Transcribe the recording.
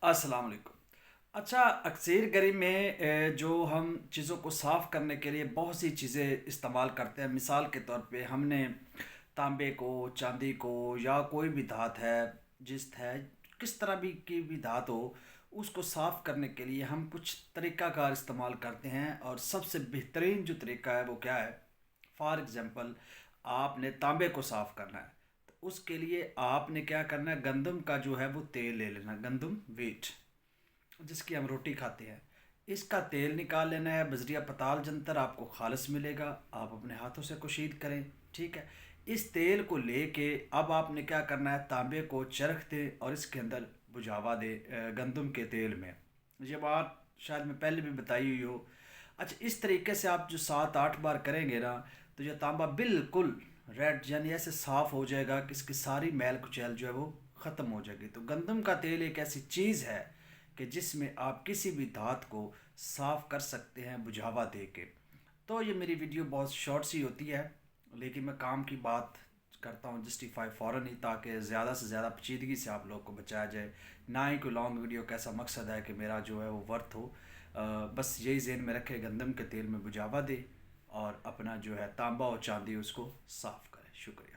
अस्सलाम वालेकुम। अच्छा, अक्सर घड़ी में जो हम चीज़ों को साफ़ करने के लिए बहुत सी चीज़ें इस्तेमाल करते हैं। मिसाल के तौर पे हमने तांबे को, चांदी को या कोई भी धात है, जिस्त है, किस तरह भी की भी धात हो, उसको साफ़ करने के लिए हम कुछ तरीक़ाकार इस्तेमाल करते हैं। और सबसे बेहतरीन जो तरीका है वो क्या है? फॉर एग्ज़ाम्पल, आपने तांबे को साफ़ करना है, तो उसके लिए आपने क्या करना है, गंदम का जो है वो तेल ले लेना, गंदम व्हीट, जिसकी हम रोटी खाते हैं। इसका तेल निकाल लेना है, बजरिया पताल जंतर आपको खालिस मिलेगा, आप अपने हाथों से कुशीद करें। ठीक है। इस तेल को लेके अब आपने क्या करना है, तांबे को चरख दे और इसके अंदर बुझावा दे गंदम के तेल में। ये बात शायद मैं पहले भी बताई हुई हो। अच्छा, इस तरीके से आप जो 7-8 बार करेंगे ना, तो ये तांबा बिल्कुल रेड यानी ऐसे साफ़ हो जाएगा कि इसकी सारी मैल कुचैल जो है वो ख़त्म हो जाएगी। तो गंदम का तेल एक ऐसी चीज़ है कि जिसमें आप किसी भी धात को साफ़ कर सकते हैं बुझावा दे के। तो ये मेरी वीडियो बहुत शॉर्ट सी होती है, लेकिन मैं काम की बात करता हूँ जस्टिफाई फ़ौरन ही, ताकि ज़्यादा से ज़्यादा पेचीदगी से आप लोग को बचाया जाए। ना ही कोई लॉन्ग वीडियो का ऐसा मकसद है कि मेरा जो है वो वर्थ हो। बस यही ज़हन में रखे, गंदम के तेल में बुझावा दे और अपना जो है तांबा और चांदी उसको साफ़ करें। शुक्रिया।